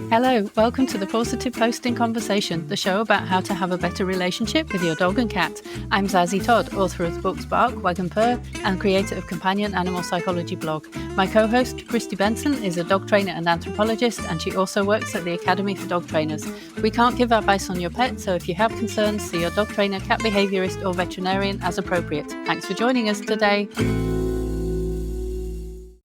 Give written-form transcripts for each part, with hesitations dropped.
Hello, welcome to the Positive Posting Conversation, the show about how to have a better relationship with your dog and cat. I'm Zazie Todd, author of the books Bark, Wag and Purr, and creator of Companion Animal Psychology blog. My co-host, Kristi Benson, is a dog trainer and anthropologist, and she also works at the Academy for Dog Trainers. We can't give advice on your pet, so if you have concerns, see your dog trainer, cat behaviourist, or veterinarian as appropriate. Thanks for joining us today.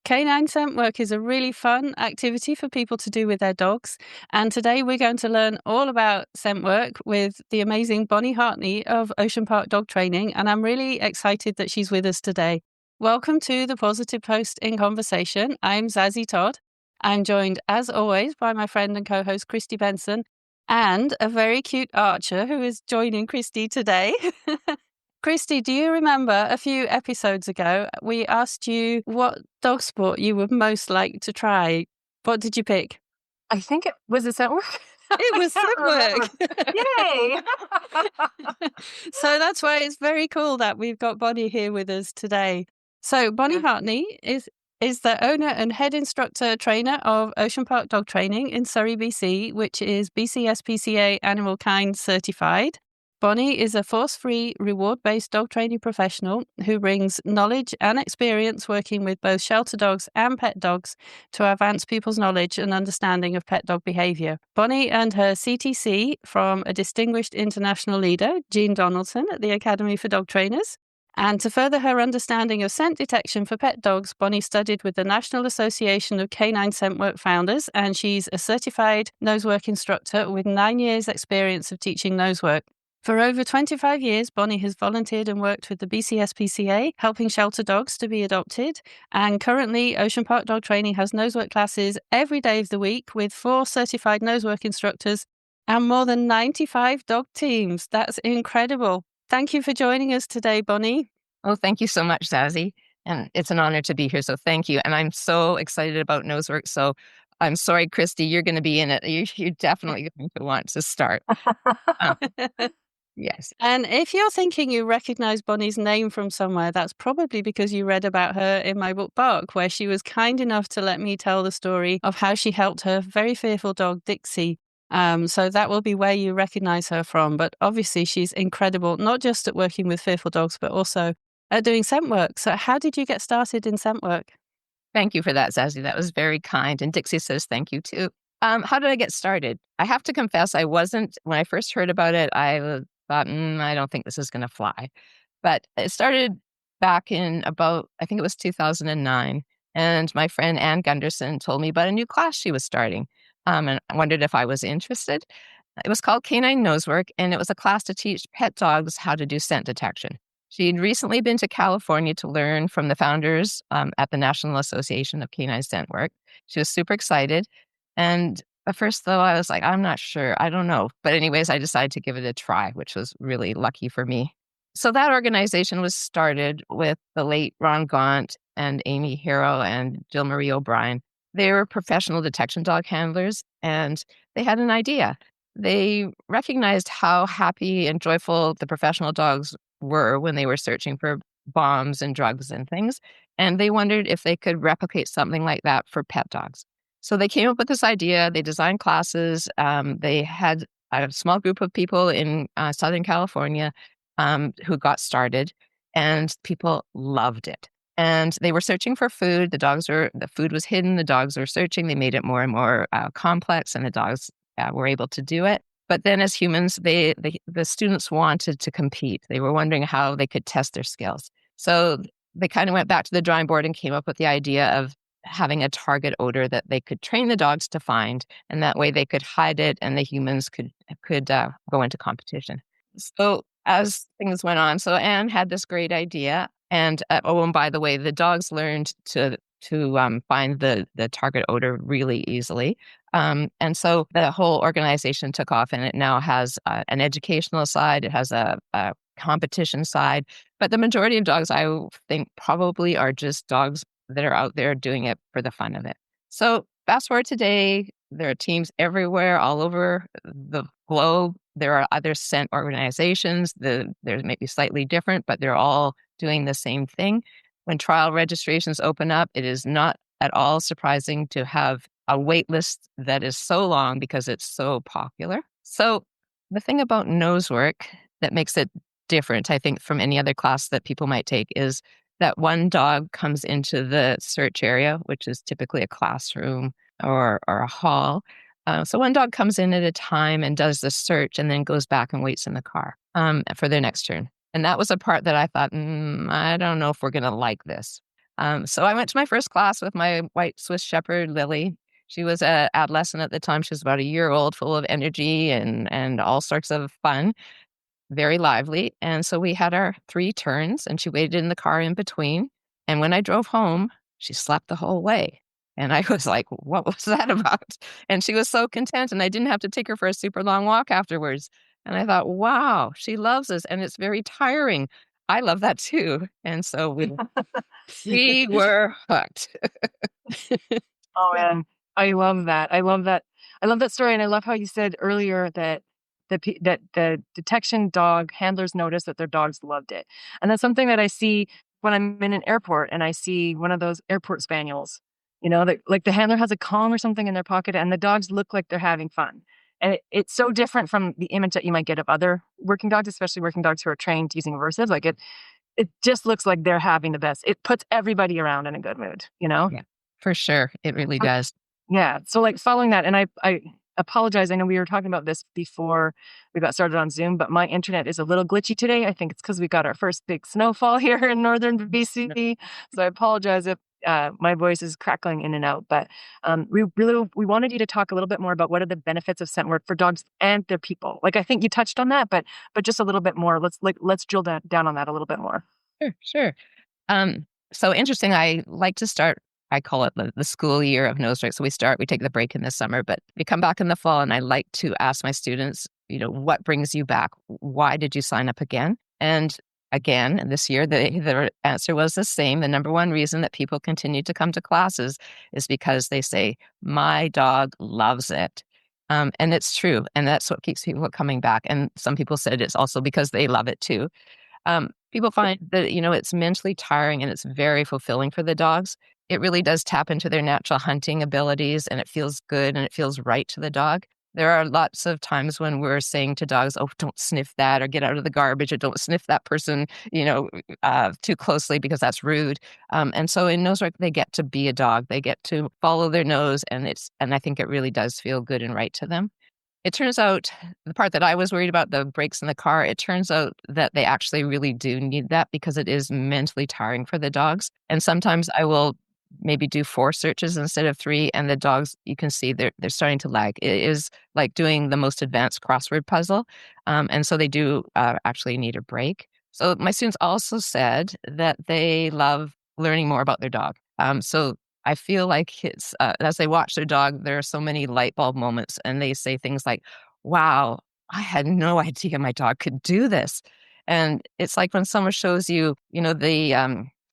Canine scent work is a really fun activity for people to do with their dogs. And today we're going to learn all about scent work with the amazing Bonnie Hartney of Ocean Park Dog Training. And I'm really excited that she's with us today. Welcome to the Positive Post in Conversation. I'm Zazie Todd. I'm joined, as always, by my friend and co-host Kristi Benson and a very cute Archer who is joining Kristi today. Kristi, do you remember a few episodes ago, we asked you what dog sport you would most like to try? What did you pick? I think it was scent work. It was scent work. Yay! So that's why it's very cool that we've got Bonnie here with us today. So Bonnie Hartney is the owner and head instructor trainer of Ocean Park Dog Training in Surrey, BC, which is BCSPCA Animal Kind certified. Bonnie is a force-free, reward-based dog training professional who brings knowledge and experience working with both shelter dogs and pet dogs to advance people's knowledge and understanding of pet dog behaviour. Bonnie earned her CTC from a distinguished international leader, Jean Donaldson, at the Academy for Dog Trainers. And to further her understanding of scent detection for pet dogs, Bonnie studied with the National Association of Canine Scent Work Founders, and she's a certified nosework instructor with 9 years' experience of teaching nosework. For over 25 years, Bonnie has volunteered and worked with the BCSPCA, helping shelter dogs to be adopted. And currently, Ocean Park Dog Training has nosework classes every day of the week with 4 certified nosework instructors and more than 95 dog teams. That's incredible. Thank you for joining us today, Bonnie. Oh, thank you so much, Zazie. And it's an honor to be here, so thank you. And I'm so excited about nosework. So I'm sorry, Kristi, you're going to be in it. You're definitely going to want to start. Yes. And if you're thinking you recognize Bonnie's name from somewhere, that's probably because you read about her in my book, Bark, where she was kind enough to let me tell the story of how she helped her very fearful dog, Dixie. So that will be where you recognize her from. But obviously, she's incredible, not just at working with fearful dogs, but also at doing scent work. So how did you get started in scent work? Thank you for that, Zazie. That was very kind. And Dixie says thank you, too. How did I get started? I have to confess, when I first heard about it, I thought, I don't think this is going to fly. But it started back in about, I think it was 2009. And my friend Ann Gunderson told me about a new class she was starting. And I wondered if I was interested. It was called Canine Nosework, and it was a class to teach pet dogs how to do scent detection. She'd recently been to California to learn from the founders at the National Association of Canine Scent Work. She was super excited. And at first, though, I was like, I'm not sure. I don't know. But anyways, I decided to give it a try, which was really lucky for me. So that organization was started with the late Ron Gaunt and Amy Harrow and Jill Marie O'Brien. They were professional detection dog handlers, and they had an idea. They recognized how happy and joyful the professional dogs were when they were searching for bombs and drugs and things. And they wondered if they could replicate something like that for pet dogs. So they came up with this idea. They designed classes. They had a small group of people in Southern California who got started, and people loved it. And they were searching for food. The food was hidden. The dogs were searching. They made it more and more complex, and the dogs were able to do it. But then as humans, the students wanted to compete. They were wondering how they could test their skills. So they kind of went back to the drawing board and came up with the idea of having a target odor that they could train the dogs to find, and that way they could hide it and the humans could go into competition. So as things went on, so Anne had this great idea, and and by the way, the dogs learned to find the target odor really easily. And so the whole organization took off, and it now has an educational side. It has a competition side. But the majority of dogs, I think, probably are just dogs that are out there doing it for the fun of it. So fast forward today, there are teams everywhere, all over the globe. There are other scent organizations. They're maybe slightly different, but they're all doing the same thing. When trial registrations open up, it is not at all surprising to have a wait list that is so long because it's so popular. So the thing about nose work that makes it different, I think, from any other class that people might take is that one dog comes into the search area, which is typically a classroom or a hall. So one dog comes in at a time and does the search and then goes back and waits in the car for their next turn. And that was a part that I thought, I don't know if we're going to like this. So I went to my first class with my white Swiss Shepherd, Lily. She was an adolescent at the time. She was about a year old, full of energy and all sorts of fun, very lively. And so we had our 3 turns, and she waited in the car in between. And when I drove home, she slept the whole way. And I was like, what was that about? And she was so content, and I didn't have to take her for a super long walk afterwards. And I thought, wow, she loves us, and it's very tiring. I love that too. And so we were hooked. Oh man, I love that. I love that. I love that story, and I love how you said earlier that that the detection dog handlers noticed that their dogs loved it, and that's something that I see when I'm in an airport and I see one of those airport spaniels. That like the handler has a Kong or something in their pocket, and the dogs look like they're having fun. And it's so different from the image that you might get of other working dogs, especially working dogs who are trained using aversives. Like it just looks like they're having the best. It puts everybody around in a good mood. Yeah, for sure. It really does. Yeah. So like following that, and I apologize. I know we were talking about this before we got started on Zoom, but my internet is a little glitchy today. I think it's because we got our first big snowfall here in northern BC. So I apologize if my voice is crackling in and out. But we wanted you to talk a little bit more about what are the benefits of scent work for dogs and their people. Like I think you touched on that, but just a little bit more. Let's drill down on that a little bit more. Sure, sure. So interesting. I like to start, I call it the school year of nose work. So we take the break in the summer, but we come back in the fall, and I like to ask my students, what brings you back? Why did you sign up again? And again, this year, the answer was the same. The number one reason that people continue to come to classes is because they say, my dog loves it. And it's true. And that's what keeps people coming back. And some people said it's also because they love it too. People find that, it's mentally tiring and it's very fulfilling for the dogs. It really does tap into their natural hunting abilities, and it feels good and it feels right to the dog. There are lots of times when we're saying to dogs, oh, don't sniff that, or get out of the garbage, or don't sniff that person, too closely because that's rude. And so in nose work, they get to be a dog. They get to follow their nose, and I think it really does feel good and right to them. It turns out the part that I was worried about, the brakes in the car, it turns out that they actually really do need that because it is mentally tiring for the dogs. And sometimes I will maybe do 4 searches instead of 3, and the dogs, you can see they're starting to lag. It is like doing the most advanced crossword puzzle. And so they do actually need a break. So my students also said that they love learning more about their dog. So I feel like it's as they watch their dog, there are so many light bulb moments, and they say things like, wow, I had no idea my dog could do this. And it's like when someone shows you,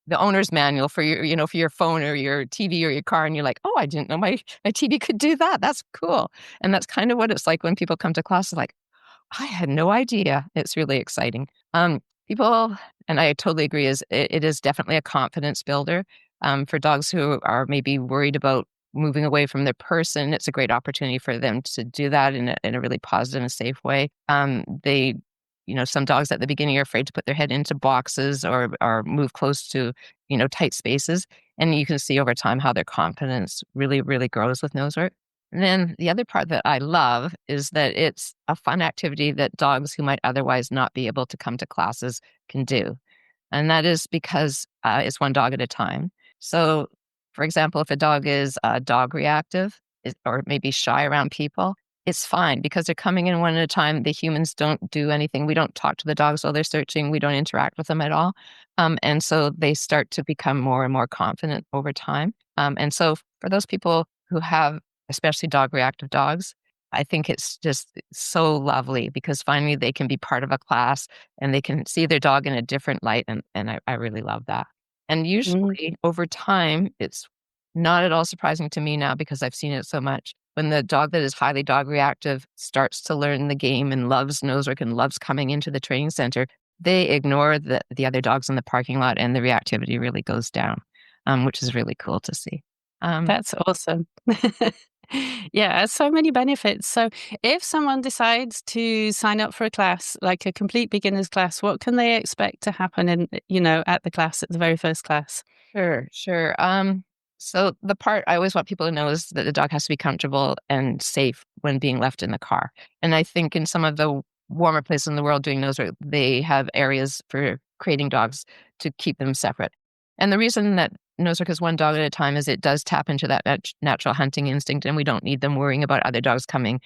the owner's manual for your phone or your TV or your car, and you're like, oh, I didn't know my TV could do that. That's cool. And that's kind of what it's like when people come to class. Like, I had no idea. It's really exciting. People, and I totally agree, it is definitely a confidence builder. For dogs who are maybe worried about moving away from their person, it's a great opportunity for them to do that in a really positive and safe way. Some dogs at the beginning are afraid to put their head into boxes or move close to, tight spaces. And you can see over time how their confidence really, really grows with nose work. And then the other part that I love is that it's a fun activity that dogs who might otherwise not be able to come to classes can do. And that is because it's one dog at a time. So, for example, if a dog is dog reactive or maybe shy around people, it's fine because they're coming in one at a time. The humans don't do anything. We don't talk to the dogs while they're searching. We don't interact with them at all. And so they start to become more and more confident over time. And so for those people who have especially dog reactive dogs, I think it's just so lovely because finally they can be part of a class and they can see their dog in a different light. And I really love that. And usually over time, it's not at all surprising to me now because I've seen it so much. When the dog that is highly dog reactive starts to learn the game and loves nose work and loves coming into the training center, they ignore the other dogs in the parking lot and the reactivity really goes down, which is really cool to see. That's awesome. Yeah, so many benefits. So if someone decides to sign up for a class, like a complete beginner's class, what can they expect to happen at the class, at the very first class? Sure. So the part I always want people to know is that the dog has to be comfortable and safe when being left in the car. And I think in some of the warmer places in the world doing nose work, they have areas for creating dogs to keep them separate. And the reason that nose work is one dog at a time is it does tap into that natural hunting instinct, and we don't need them worrying about other dogs coming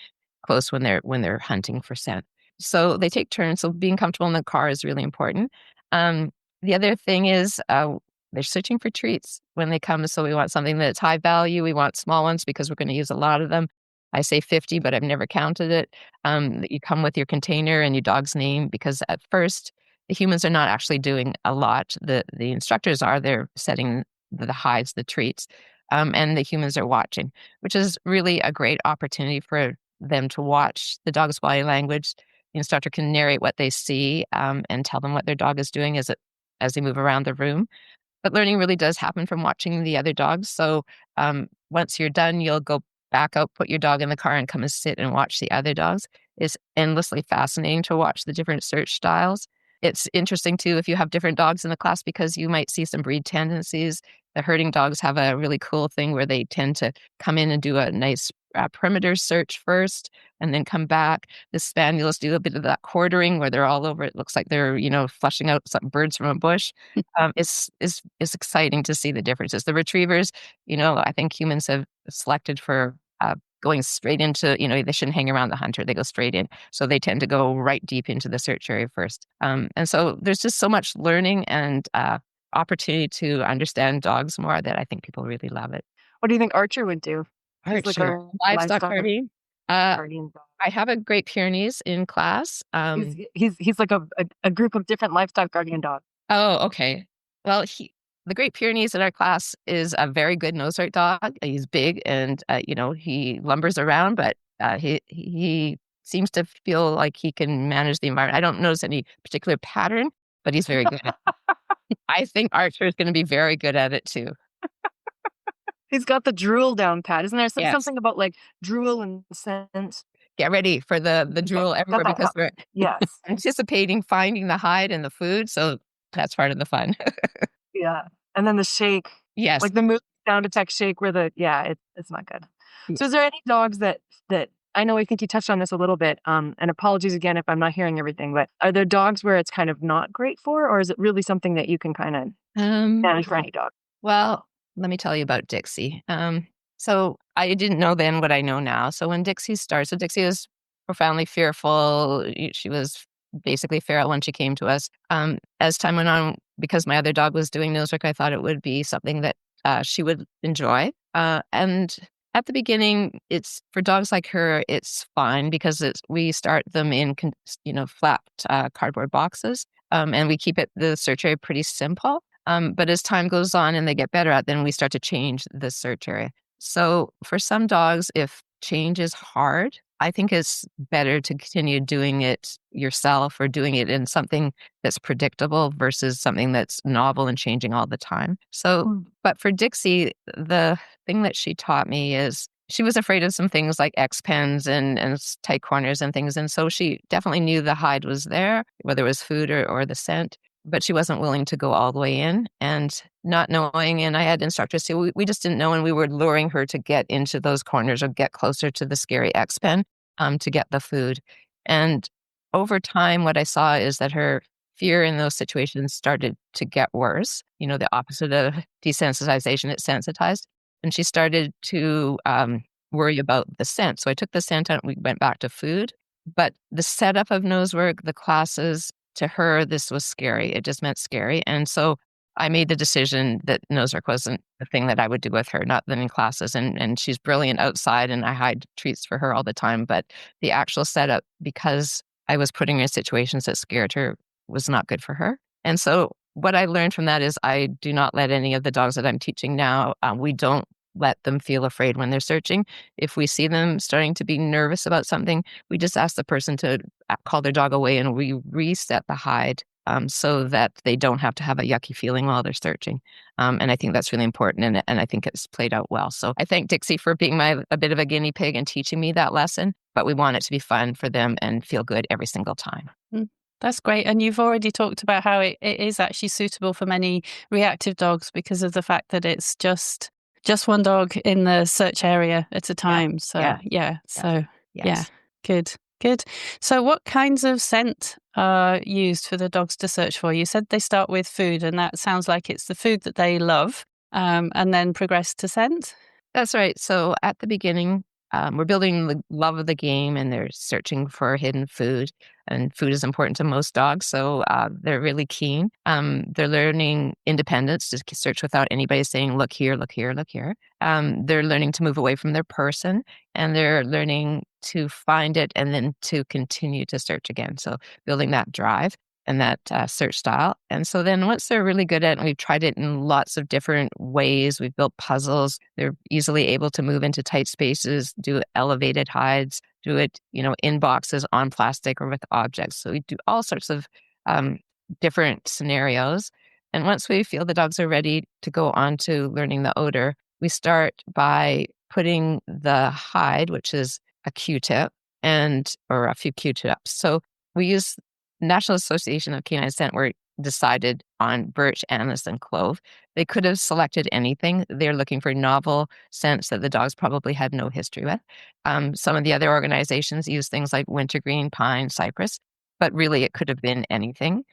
close when they're hunting for scent. So they take turns. So being comfortable in the car is really important. The other thing is they're searching for treats when they come. So we want something that's high value. We want small ones because we're going to use a lot of them. I say 50, but I've never counted it. That you come with your container and your dog's name, because at first the humans are not actually doing a lot. The instructors are. They're setting the hides, the treats, and the humans are watching, which is really a great opportunity for them to watch the dog's body language. The instructor can narrate what they see and tell them what their dog is doing as they move around the room. But learning really does happen from watching the other dogs. So once you're done, you'll go back out, put your dog in the car, and come and sit and watch the other dogs. It's endlessly fascinating to watch the different search styles. It's interesting too if you have different dogs in the class, because you might see some breed tendencies. The herding dogs have a really cool thing where they tend to come in and do a nice perimeter search first and then come back. The spaniels do a bit of that quartering where they're all over. It looks like they're, flushing out some birds from a bush. It's exciting to see the differences. The retrievers, I think humans have selected for going straight into, they shouldn't hang around the hunter. They go straight in. So they tend to go right deep into the search area first. And so there's just so much learning and opportunity to understand dogs more that I think people really love it. What do you think Archer would do? He's like Archer, our livestock guardian. guardian dog. I have a Great Pyrenees in class. He's like a group of different livestock guardian dogs. Oh, okay. Well, the Great Pyrenees in our class is a very good nose work dog. He's big and, he lumbers around, but he seems to feel like he can manage the environment. I don't notice any particular pattern, but he's very good at it. I think Archer is going to be very good at it too. He's got the drool down pat. Isn't there Yes. something about like drool and scent? Get ready for the drool everywhere, because we're anticipating finding the hide and the food. So that's part of the fun. Yeah. And then the shake. Yes. Like the move sound effect shake where it's not good. So is there any dogs that I know, I think you touched on this a little bit, and apologies again if I'm not hearing everything, but are there dogs where it's kind of not great for, or is it really something that you can kind of manage for any dog? Well, let me tell you about Dixie. So I didn't know then what I know now. So when Dixie started, so Dixie was profoundly fearful. She was basically feral when she came to us. As time went on, because my other dog was doing nose work, I thought it would be something that she would enjoy. And at the beginning, it's for dogs like her, it's fine because we start them in flat cardboard boxes, and we keep the search area pretty simple. But as time goes on and they get better at, then we start to change the search area. So for some dogs, if change is hard, I think it's better to continue doing it yourself or doing it in something that's predictable versus something that's novel and changing all the time. So, but for Dixie, the thing that she taught me is she was afraid of some things like X pens and tight corners and things. And so she definitely knew the hide was there, whether it was food or the scent, but she wasn't willing to go all the way in, and not knowing. And I had instructors say, we just didn't know. And we were luring her to get into those corners or get closer to the scary X pen to get the food. And over time, what I saw is that her fear in those situations started to get worse. The opposite of desensitization, it sensitized. And she started to worry about the scent. So I took the scent out and we went back to food. But the setup of nose work, the classes, to her, this was scary. It just meant scary. And so I made the decision that nose work wasn't the thing that I would do with her, not than in classes. And she's brilliant outside and I hide treats for her all the time. But the actual setup, because I was putting her in situations that scared her, was not good for her. And so what I learned from that is I do not let any of the dogs that I'm teaching now, we don't let them feel afraid when they're searching. If we see them starting to be nervous about something, we just ask the person to call their dog away and we reset the hide so that they don't have to have a yucky feeling while they're searching. And I think that's really important, and I think it's played out well. So I thank Dixie for being a bit of a guinea pig and teaching me that lesson, but we want it to be fun for them and feel good every single time. That's great. And you've already talked about how it is actually suitable for many reactive dogs because of the fact that it's just one dog in the search area at a time. Good. So what kinds of scent are used for the dogs to search for? You said they start with food, and that sounds like it's the food that they love, and then progress to scent. That's right. So at the beginning, we're building the love of the game, and they're searching for hidden food. And food is important to most dogs, so they're really keen. They're learning independence to search without anybody saying, look here, look here, look here. They're learning to move away from their person, and they're learning to find it and then to continue to search again. So building that drive and that search style. And so then once they're really good at it, and we've tried it in lots of different ways, we've built puzzles, they're easily able to move into tight spaces, do elevated hides, do it, in boxes, on plastic, or with objects. So we do all sorts of different scenarios. And once we feel the dogs are ready to go on to learning the odor, we start by putting the hide, which is a Q-tip, or a few Q-tips. So we use National Association of Canine Scent were decided on birch, anise, and clove. They could have selected anything. They're looking for novel scents that the dogs probably had no history with. Some of the other organizations use things like wintergreen, pine, cypress, but really it could have been anything.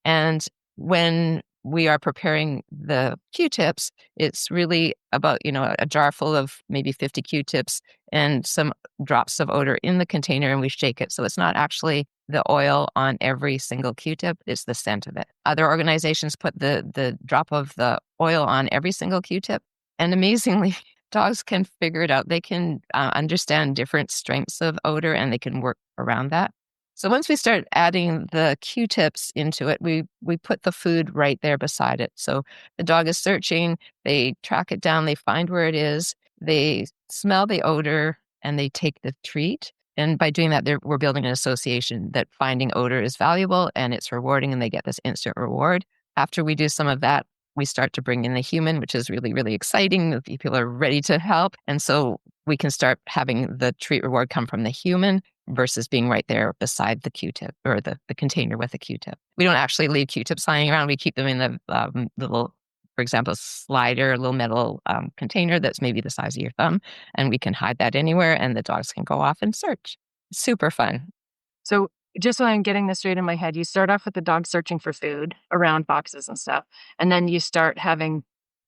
And when we are preparing the Q-tips, it's really about, a jar full of maybe 50 Q-tips and some drops of odor in the container, and we shake it. So it's not actually the oil on every single Q-tip, it's the scent of it. Other organizations put the drop of the oil on every single Q-tip, and amazingly, dogs can figure it out. They can understand different strengths of odor, and they can work around that. So once we start adding the Q-tips into it, we put the food right there beside it. So the dog is searching, they track it down, they find where it is, they smell the odor, and they take the treat. And by doing that, we're building an association that finding odor is valuable and it's rewarding, and they get this instant reward. After we do some of that, we start to bring in the human, which is really, really exciting. The people are ready to help. And so we can start having the treat reward come from the human versus being right there beside the Q-tip or the container with the Q-tip. We don't actually leave Q-tips lying around. We keep them in the little, for example, slider, little metal container that's maybe the size of your thumb, and we can hide that anywhere, and the dogs can go off and search. Super fun. So just so I'm getting this straight in my head, you start off with the dog searching for food around boxes and stuff, and then you start having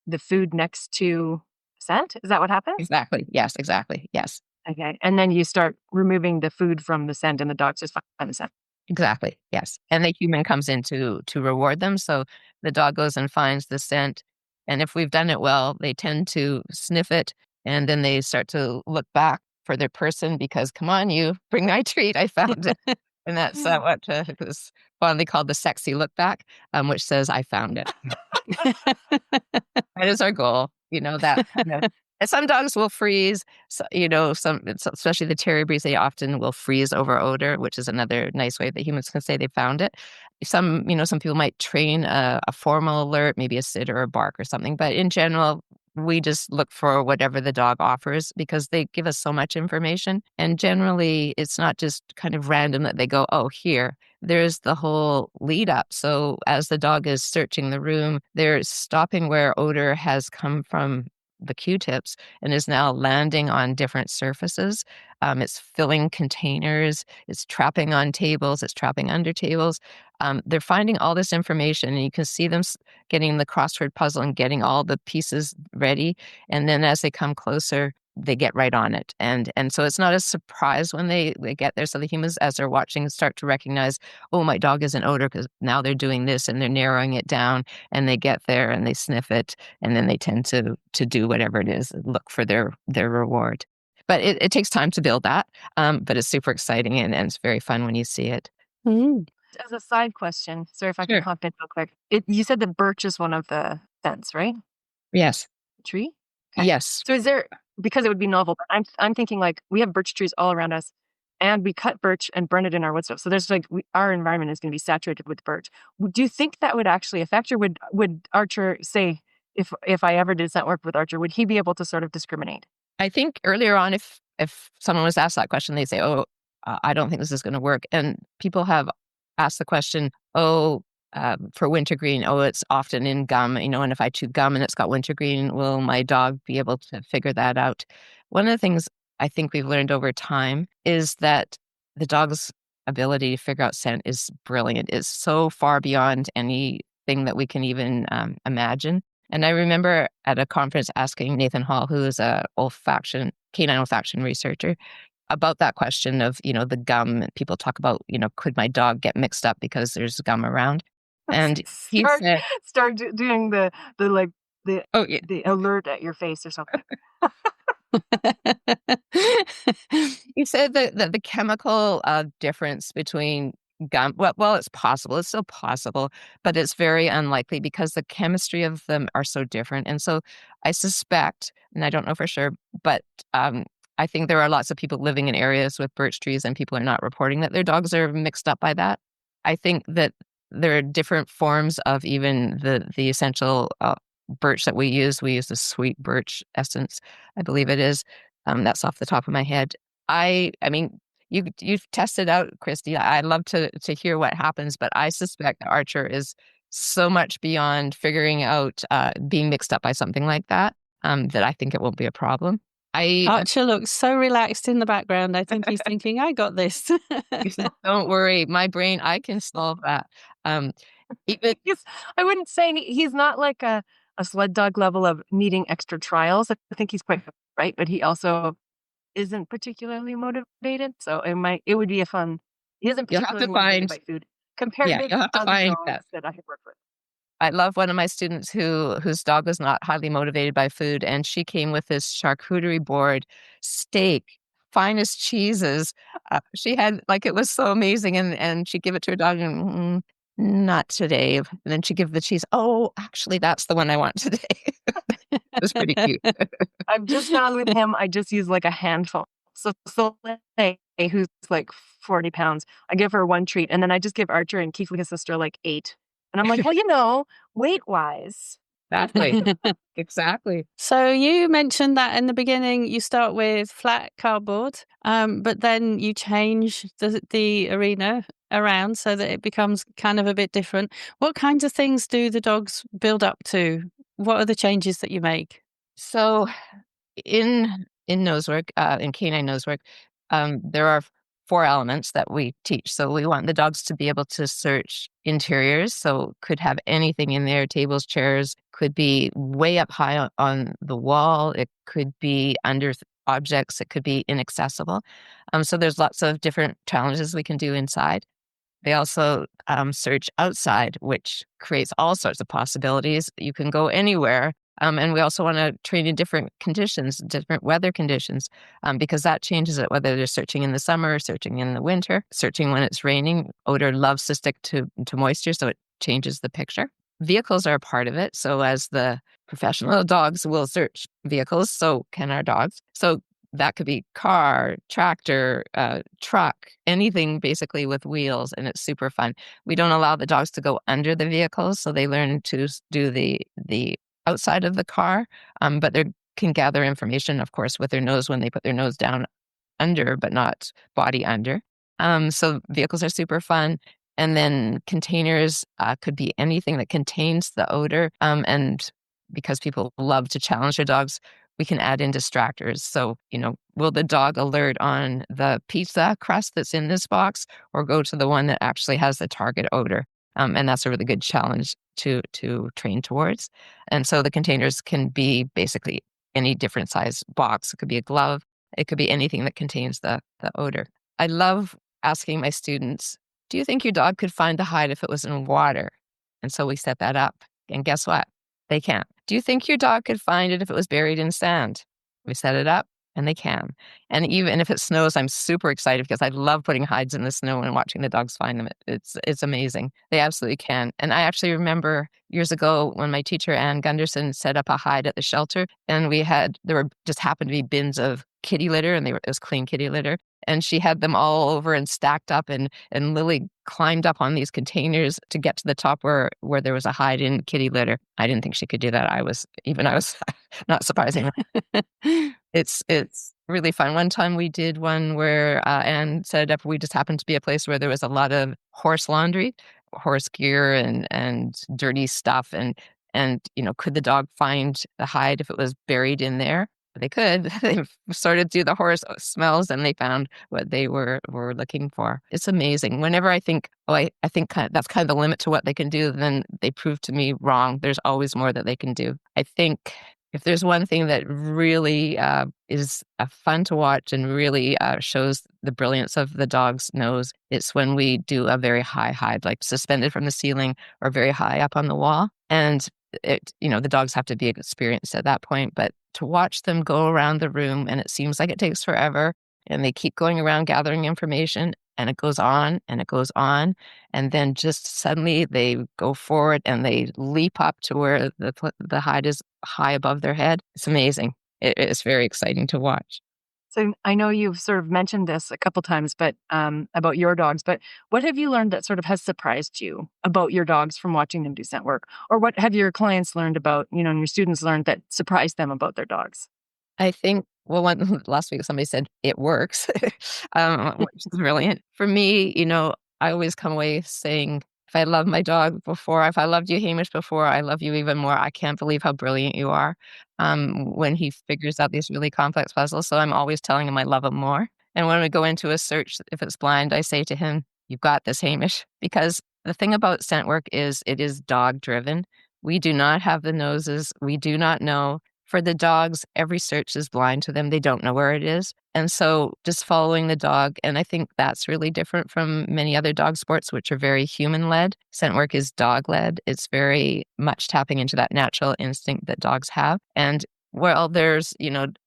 the food next to scent. Is that what happens? Exactly. Yes, exactly. Yes. Okay. And then you start removing the food from the scent, and the dogs just find the scent. Exactly. Yes. And the human comes in to reward them. So the dog goes and finds the scent. And if we've done it well, they tend to sniff it, and then they start to look back for their person because, come on, you bring my treat. I found it. And that's what is fondly called the sexy look back, which says, I found it. That is our goal. That kind of. And some dogs will freeze, so, especially the terrier breeds, they often will freeze over odor, which is another nice way that humans can say they found it. Some people might train a formal alert, maybe a sit or a bark or something. But in general, we just look for whatever the dog offers because they give us so much information. And generally, it's not just kind of random that they go, oh, here. There's the whole lead up. So as the dog is searching the room, they're stopping where odor has come from the Q-tips and is now landing on different surfaces. It's filling containers, it's trapping on tables, it's trapping under tables. They're finding all this information, and you can see them getting the crossword puzzle and getting all the pieces ready. And then as they come closer, they get right on it. And so it's not a surprise when they get there. So the humans, as they're watching, start to recognize, oh, my dog is an odor because now they're doing this, and they're narrowing it down, and they get there and they sniff it, and then they tend to do whatever it is, look for their reward. But it takes time to build that, but it's super exciting, and it's very fun when you see it. Mm. As a side question, sorry if I Sure. can hop in real quick. You said the birch is one of the scents, right? Yes. Tree? Okay. Yes. So is there, because it would be novel, but I'm thinking like we have birch trees all around us, and we cut birch and burn it in our wood stove. So there's our environment is going to be saturated with birch. Do you think that would actually affect, or would Archer say, if I ever did scent work with Archer, would he be able to sort of discriminate? I think earlier on, if someone was asked that question, they'd say, "Oh, I don't think this is going to work." And people have asked the question, "Oh, for wintergreen, oh, it's often in gum, and if I chew gum and it's got wintergreen, will my dog be able to figure that out?" One of the things I think we've learned over time is that the dog's ability to figure out scent is brilliant. It's so far beyond anything that we can even imagine. And I remember at a conference asking Nathan Hall, who is a canine olfaction researcher, about that question of, the gum. People talk about, could my dog get mixed up because there's gum around? And he said, start doing the "Oh, yeah." the alert at your face or something. He said that the chemical difference between gum, well, it's possible. It's still possible, but it's very unlikely because the chemistry of them are so different. And so I suspect, and I don't know for sure, but I think there are lots of people living in areas with birch trees and people are not reporting that their dogs are mixed up by that. I think that there are different forms of even the essential birch that we use. We use the sweet birch essence, I believe it is. That's off the top of my head. I mean, you've tested out, Kristi. I'd love to hear what happens, but I suspect that Archer is so much beyond figuring out being mixed up by something like that, that I think it won't be a problem. Archer looks so relaxed in the background. I think he's thinking, I got this. He said, "Don't worry, my brain, I can solve that." Even I wouldn't say he's not like a sled dog level of needing extra trials. I think he's quite right, but he also isn't particularly motivated. So it would be a fun. He isn't you'll have particularly to motivated find, by food compared yeah, to you'll have to other find dogs that I have worked with. I love one of my students whose dog was not highly motivated by food, and she came with this charcuterie board, steak, finest cheeses. She had, like, it was so amazing, and she'd give it to her dog, and not today. And then she'd give the cheese. "Oh, actually, that's the one I want today." It was pretty cute. I've just found with him, I just use like a handful. So let's say who's like 40 pounds, I give her one treat, and then I just give Archer and Keith, his sister, like 8. And I'm like, well, weight-wise. Exactly. Exactly. So you mentioned that in the beginning you start with flat cardboard, but then you change the arena around so that it becomes kind of a bit different. What kinds of things do the dogs build up to? What are the changes that you make? So in nosework, in canine nosework, there are 4 elements that we teach. So we want the dogs to be able to search interiors. So could have anything in there, tables, chairs, could be way up high on the wall. It could be under objects. It could be inaccessible. So there's lots of different challenges we can do inside. They also search outside, which creates all sorts of possibilities. You can go anywhere. And we also want to train in different conditions, different weather conditions, because that changes it, whether they're searching in the summer, searching in the winter, searching when it's raining. Odour loves to stick to moisture, so it changes the picture. Vehicles are a part of it. So as the professional dogs will search vehicles, so can our dogs. So that could be car, tractor, truck, anything basically with wheels, and it's super fun. We don't allow the dogs to go under the vehicles, so they learn to do the outside of the car, but they can gather information, of course, with their nose when they put their nose down under, but not body under. So vehicles are super fun. And then containers could be anything that contains the odor. And because people love to challenge their dogs, we can add in distractors. So, will the dog alert on the pizza crust that's in this box or go to the one that actually has the target odor? And that's a really good challenge to train towards. And so the containers can be basically any different size box. It could be a glove. It could be anything that contains the odor. I love asking my students, do you think your dog could find the hide if it was in water? And so we set that up. And guess what? They can't. Do you think your dog could find it if it was buried in sand? We set it up. And they can. And even if it snows, I'm super excited because I love putting hides in the snow and watching the dogs find them. It's amazing. They absolutely can. And I actually remember years ago when my teacher, Ann Gunderson, set up a hide at the shelter, and there were just happened to be bins of kitty litter, and it was clean kitty litter. And she had them all over and stacked up, and Lily climbed up on these containers to get to the top where there was a hide-in kitty litter. I didn't think she could do that. I was not surprising. It's really fun. One time we did one where Anne set it up. We just happened to be a place where there was a lot of horse laundry, horse gear, and dirty stuff. And could the dog find the hide if it was buried in there? They could. They sorted through the horse smells and they found what they were looking for. It's amazing. Whenever I think, I think that's kind of the limit to what they can do, then they prove to me wrong. There's always more that they can do. I think if there's one thing that really is fun to watch and really shows the brilliance of the dog's nose, it's when we do a very high hide, like suspended from the ceiling or very high up on the wall. And the dogs have to be experienced at that point, but to watch them go around the room, and it seems like it takes forever, and they keep going around gathering information, and it goes on and it goes on, and then just suddenly they go forward and they leap up to where the hide is high above their head. It's amazing. It's very exciting to watch. So I know you've sort of mentioned this a couple times, but about your dogs, but what have you learned that sort of has surprised you about your dogs from watching them do scent work? Or what have your clients learned about, and your students learned that surprised them about their dogs? I think, last week somebody said it works, which is brilliant. For me, I always come away saying, if I love my dog before, if I loved you, Hamish, before, I love you even more. I can't believe how brilliant you are when he figures out these really complex puzzles. So I'm always telling him I love him more. And when we go into a search, if it's blind, I say to him, you've got this, Hamish. Because the thing about scent work is it is dog driven. We do not have the noses. We do not know. For the dogs, every search is blind to them. They don't know where it is. And so just following the dog, and I think that's really different from many other dog sports, which are very human-led. Scent work is dog-led. It's very much tapping into that natural instinct that dogs have. And while there's,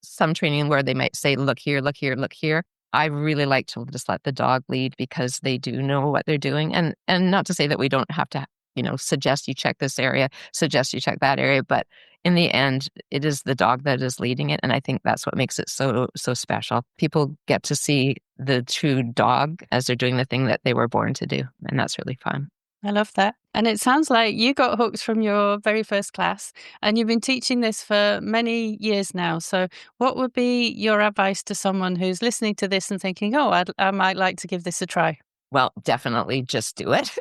some training where they might say, look here, look here, look here, I really like to just let the dog lead because they do know what they're doing. And not to say that we don't have to, suggest you check this area, suggest you check that area, but in the end, it is the dog that is leading it. And I think that's what makes it so special. People get to see the true dog as they're doing the thing that they were born to do. And that's really fun. I love that. And it sounds like you got hooked from your very first class, and you've been teaching this for many years now. So what would be your advice to someone who's listening to this and thinking, I might like to give this a try? Well, definitely just do it.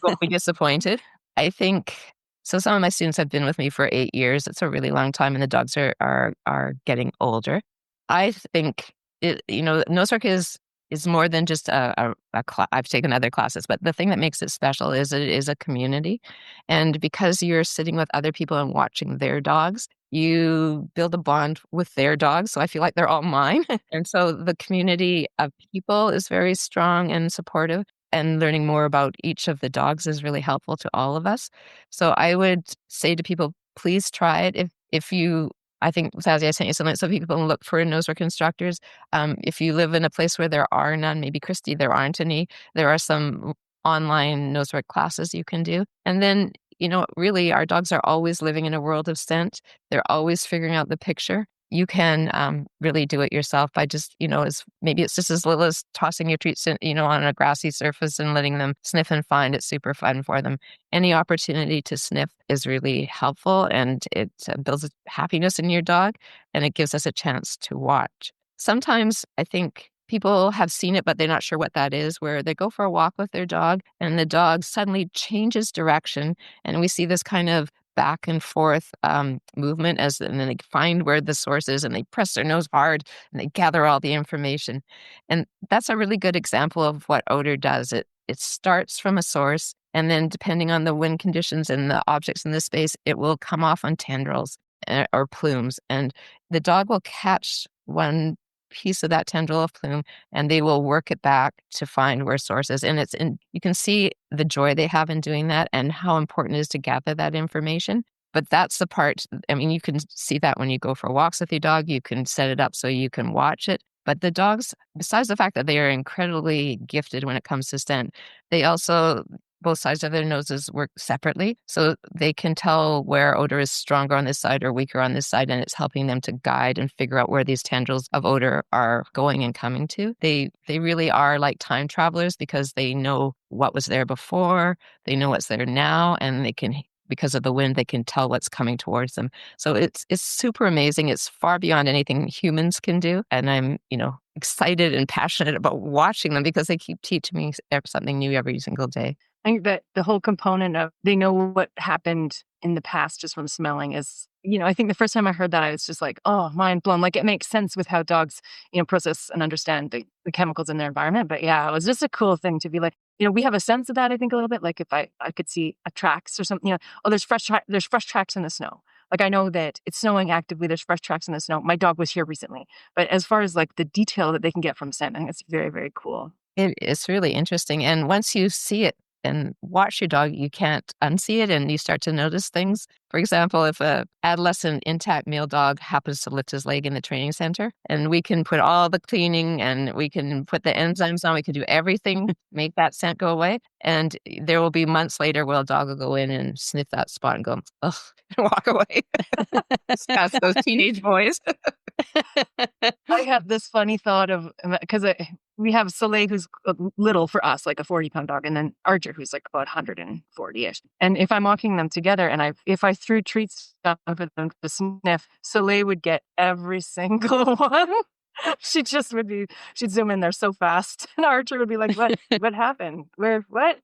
Won't be disappointed. I think, so some of my students have been with me for 8 years. It's a really long time, and the dogs are getting older. I think, nose work is more than just a class. I've taken other classes, but the thing that makes it special is it is a community. And because you're sitting with other people and watching their dogs, you build a bond with their dogs. So I feel like they're all mine. And so the community of people is very strong and supportive. And learning more about each of the dogs is really helpful to all of us. So I would say to people, please try it. If you, I think, Sassy, I sent you something so people can look for nosework instructors. If you live in a place where there are none, maybe Kristi, there aren't any, there are some online nosework classes you can do. And then, really, our dogs are always living in a world of scent. They're always figuring out the picture. You can really do it yourself by just, maybe it's just as little as tossing your treats, on a grassy surface and letting them sniff and find. It's super fun for them. Any opportunity to sniff is really helpful, and it builds happiness in your dog, and it gives us a chance to watch. Sometimes I think people have seen it, but they're not sure what that is, where they go for a walk with their dog and the dog suddenly changes direction. And we see this kind of back and forth movement and then they find where the source is and they press their nose hard and they gather all the information. And that's a really good example of what odor does. It starts from a source, and then depending on the wind conditions and the objects in the space, it will come off on tendrils or plumes. And the dog will catch one piece of that tendril of plume and they will work it back to find where source is. And you can see the joy they have in doing that and how important it is to gather that information. But that's the part, you can see that when you go for walks with your dog, you can set it up so you can watch it. But the dogs, besides the fact that they are incredibly gifted when it comes to scent, they also both sides of their noses work separately. So they can tell where odor is stronger on this side or weaker on this side, and it's helping them to guide and figure out where these tendrils of odor are going and coming to. They really are like time travelers because they know what was there before, they know what's there now, and they can, because of the wind, they can tell what's coming towards them. So it's super amazing. It's far beyond anything humans can do. And I'm, excited and passionate about watching them because they keep teaching me something new every single day. I think that the whole component of they know what happened in the past just from smelling is, I think the first time I heard that, I was just like, oh, mind blown. Like it makes sense with how dogs, process and understand the chemicals in their environment. But yeah, it was just a cool thing to be like, we have a sense of that, I think, a little bit. Like if I could see a tracks or something, oh, there's fresh tracks in the snow. Like I know that it's snowing actively. There's fresh tracks in the snow. My dog was here recently. But as far as like the detail that they can get from scent, I think it's very, very cool. It's really interesting. And once you see it and watch your dog, you can't unsee it and you start to notice things. For example, if a adolescent intact male dog happens to lift his leg in the training center, and we can put all the cleaning and we can put the enzymes on, we can do everything, make that scent go away. And there will be months later where a dog will go in and sniff that spot and go, ugh, and walk away. That's those teenage boys. I have this funny thought of, because we have Soleil, who's little for us, like a 40-pound dog, and then Archer, who's like about 140-ish. And if I'm walking them together and if I threw treats down for them to sniff, Soleil would get every single one. She'd zoom in there so fast. And Archer would be like, what happened? What?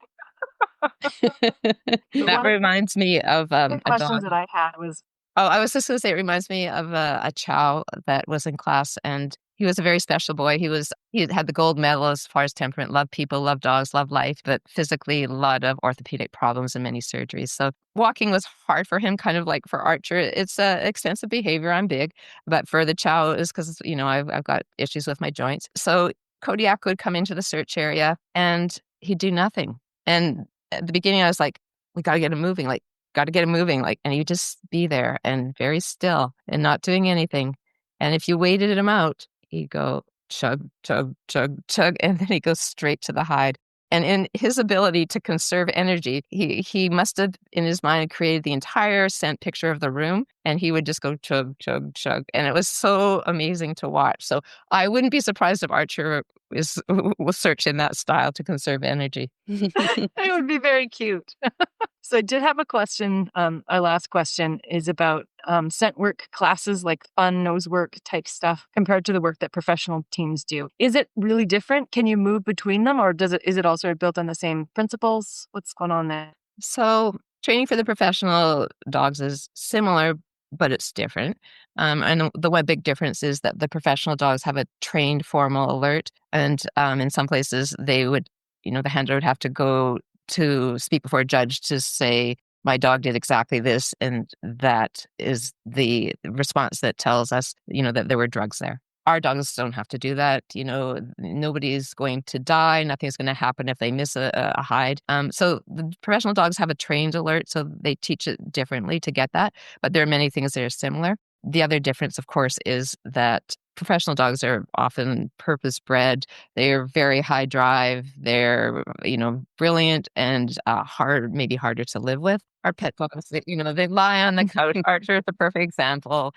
That reminds me of a questions dog. that I had was, Oh, I was just going to say, it reminds me of a chow that was in class, and he was a very special boy. He had the gold medal as far as temperament, loved people, loved dogs, loved life, but physically a lot of orthopedic problems and many surgeries. So walking was hard for him, kind of like for Archer. It's extensive behavior. I'm big, but for the chow is because, I've got issues with my joints. So Kodiak would come into the search area and he'd do nothing. And at the beginning, I was like, we got to get him moving. And he'd just be there and very still and not doing anything. And if you waited him out, he'd go chug, chug, chug, chug, and then he'd go straight to the hide. And in his ability to conserve energy, he must have, in his mind, created the entire scent picture of the room, and he would just go chug, chug, chug. And it was so amazing to watch. So I wouldn't be surprised if Archer will search in that style to conserve energy. It would be very cute. So I did have a question. Our last question is about scent work classes, like fun nose work type stuff, compared to the work that professional teams do. Is it really different? Can you move between them, or is it also built on the same principles? What's going on there? So training for the professional dogs is similar, but it's different. And the one big difference is that the professional dogs have a trained formal alert. And in some places, they would, the handler would have to go to speak before a judge to say, my dog did exactly this. And that is the response that tells us, that there were drugs there. Our dogs don't have to do that. Nobody's going to die. Nothing's going to happen if they miss a hide. So the professional dogs have a trained alert, so they teach it differently to get that. But there are many things that are similar. The other difference, of course, is that professional dogs are often purpose-bred. They're very high drive. They're, brilliant and maybe harder to live with. Our pet dogs, they lie on the couch. Archer is a perfect example.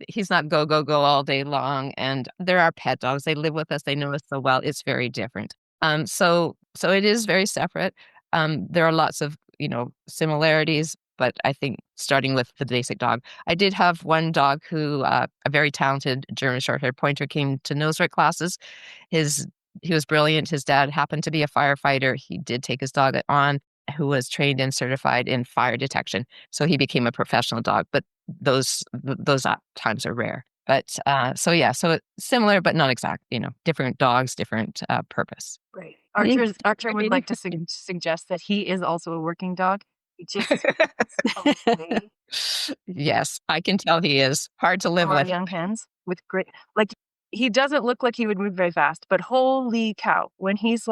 He's not go, go, go all day long. And there are pet dogs. They live with us. They know us so well. It's very different. So it is very separate. There are lots of, similarities. But I think starting with the basic dog, I did have one dog who, a very talented German short-haired pointer, came to nose work classes. He was brilliant. His dad happened to be a firefighter. He did take his dog on, who was trained and certified in fire detection. So he became a professional dog. But those times are rare. But so it's similar, but not exact. Different dogs, different purpose. Right. Archer would like to suggest that he is also a working dog. Yes, I can tell he is hard to live with. Young hands with great, he doesn't look like he would move very fast, but holy cow, when he's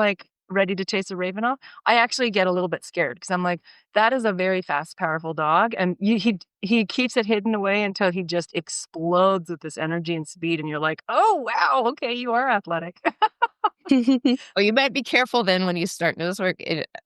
ready to chase a raven off, I actually get a little bit scared because I'm like, that is a very fast, powerful dog, and he keeps it hidden away until he just explodes with this energy and speed, and you're like, oh wow, okay, you are athletic. Well, you might be careful then when you start nose work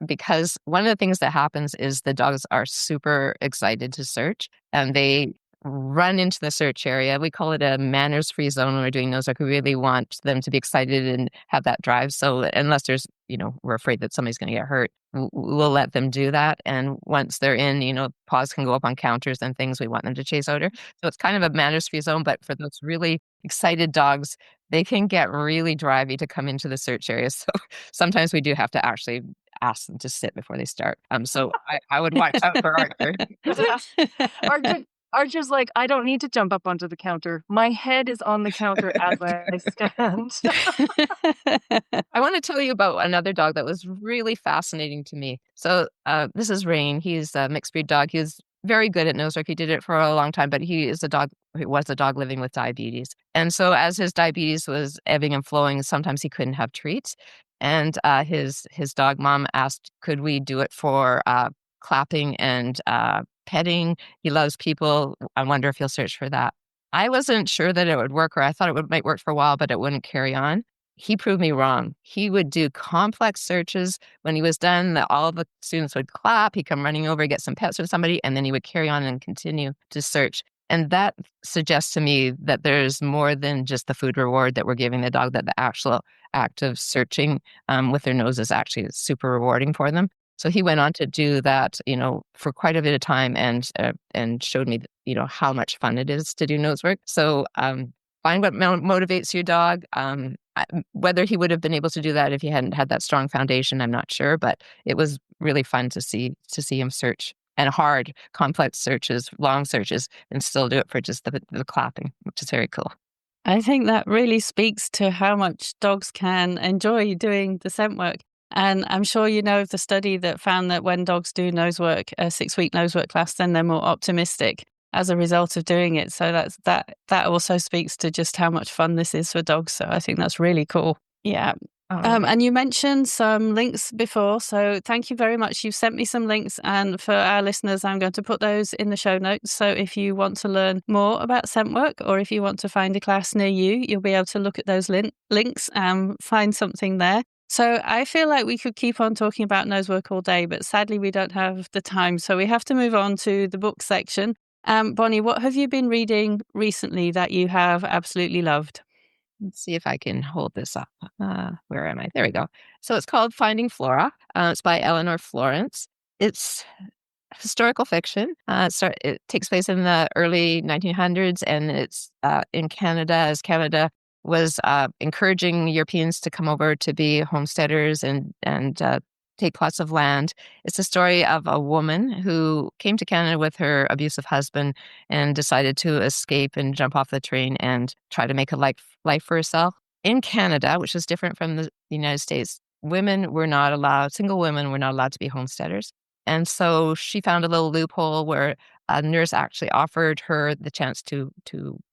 because one of the things that happens is the dogs are super excited to search and they run into the search area. We call it a manners-free zone when we're doing nose work. We really want them to be excited and have that drive. So unless there's, we're afraid that somebody's going to get hurt, we'll let them do that. And once they're in, paws can go up on counters and things. We want them to chase odor. So it's kind of a manners-free zone, but for those really excited dogs, they can get really drivey to come into the search area. So sometimes we do have to actually ask them to sit before they start. So I would watch out for Arthur. Archer's like, I don't need to jump up onto the counter. My head is on the counter as I stand. I want to tell you about another dog that was really fascinating to me. So this is Rain. He's a mixed breed dog. He's very good at nose work. He did it for a long time, but he was a dog living with diabetes. And so as his diabetes was ebbing and flowing, sometimes he couldn't have treats. And his dog mom asked, could we do it for clapping and petting? He loves people. I wonder if he'll search for that. I wasn't sure that it would work, or I thought it might work for a while, but it wouldn't carry on. He proved me wrong. He would do complex searches. When he was done, all the students would clap. He'd come running over, get some pets from somebody, and then he would carry on and continue to search. And that suggests to me that there's more than just the food reward that we're giving the dog, that the actual act of searching with their nose is actually super rewarding for them. So he went on to do that, for quite a bit of time and showed me, how much fun it is to do nose work. So find what motivates your dog. Whether he would have been able to do that if he hadn't had that strong foundation, I'm not sure, but it was really fun to see him search, and hard, complex searches, long searches, and still do it for just the clapping, which is very cool. I think that really speaks to how much dogs can enjoy doing the scent work. And I'm sure you know of the study that found that when dogs do nose work, a 6-week nose work class, then they're more optimistic as a result of doing it. So that also speaks to just how much fun this is for dogs. So I think that's really cool. Yeah. And you mentioned some links before, so thank you very much. You've sent me some links, and for our listeners, I'm going to put those in the show notes. So if you want to learn more about scent work, or if you want to find a class near you, you'll be able to look at those links and find something there. So I feel like we could keep on talking about nose work all day, but sadly we don't have the time. So we have to move on to the book section. Bonnie, what have you been reading recently that you have absolutely loved? Let's see if I can hold this up. Where am I? There we go. So it's called Finding Flora. It's by Eleanor Florence. It's historical fiction. It takes place in the early 1900s, and it's in Canada, as Canada was encouraging Europeans to come over to be homesteaders and take plots of land. It's a story of a woman who came to Canada with her abusive husband and decided to escape and jump off the train and try to make a life for herself. In Canada, which is different from the United States, single women were not allowed to be homesteaders. And so she found a little loophole where a nurse actually offered her the chance to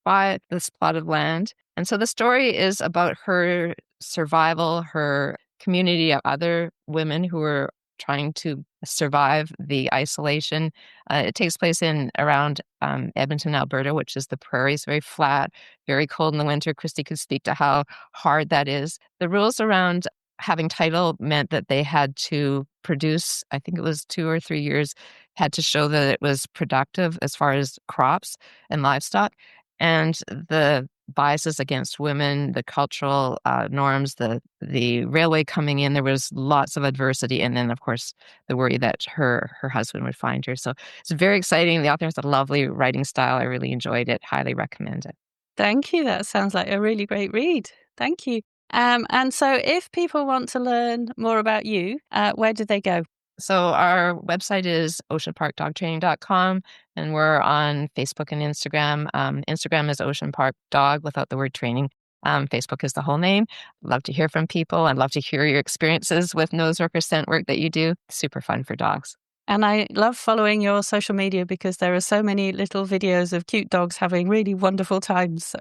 buy this plot of land. And so the story is about her survival, her community of other women who were trying to survive the isolation. It takes place around Edmonton, Alberta, which is the prairies, very flat, very cold in the winter. Kristi could speak to how hard that is. The rules around having title meant that they had to produce, I think it was 2 or 3 years, had to show that it was productive as far as crops and livestock. And the biases against women, the cultural norms, the railway coming in, there was lots of adversity. And then, of course, the worry that her husband would find her. So it's very exciting. The author has a lovely writing style. I really enjoyed it. Highly recommend it. Thank you. That sounds like a really great read. Thank you. And so if people want to learn more about you, where do they go? So our website is oceanparkdogtraining.com, and we're on Facebook and Instagram. Instagram is Ocean Park Dog without the word training. Facebook is the whole name. Love to hear from people. I'd love to hear your experiences with nose work or scent work that you do. Super fun for dogs. And I love following your social media because there are so many little videos of cute dogs having really wonderful times. So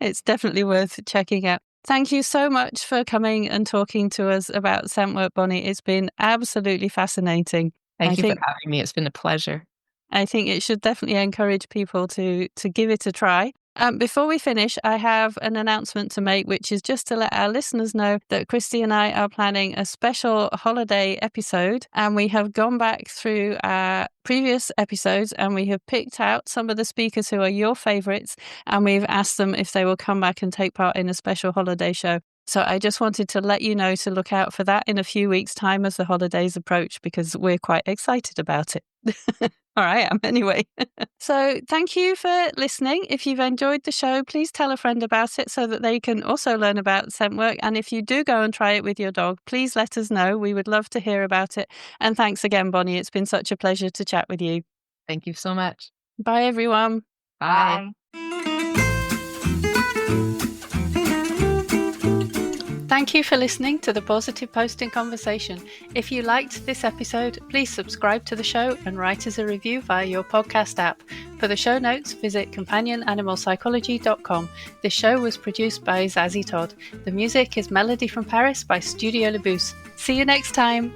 it's definitely worth checking out. Thank you so much for coming and talking to us about scent work, Bonnie. It's been absolutely fascinating. Thank you for having me. It's been a pleasure. I think it should definitely encourage people to give it a try. Before we finish, I have an announcement to make, which is just to let our listeners know that Kristi and I are planning a special holiday episode, and we have gone back through our previous episodes and we have picked out some of the speakers who are your favourites, and we've asked them if they will come back and take part in a special holiday show. So I just wanted to let you know to look out for that in a few weeks' time as the holidays approach, because we're quite excited about it. Or I am anyway. So thank you for listening. If you've enjoyed the show, please tell a friend about it so that they can also learn about scent work. And if you do go and try it with your dog, please let us know. We would love to hear about it. And thanks again, Bonnie. It's been such a pleasure to chat with you. Thank you so much. Bye, everyone. Bye. Thank you for listening to the Positive Posting Conversation. If you liked this episode, please subscribe to the show and write us a review via your podcast app. For the show notes, visit companionanimalpsychology.com. This show was produced by Zazie Todd. The music is Melody from Paris by Studio Le Bousse. See you next time.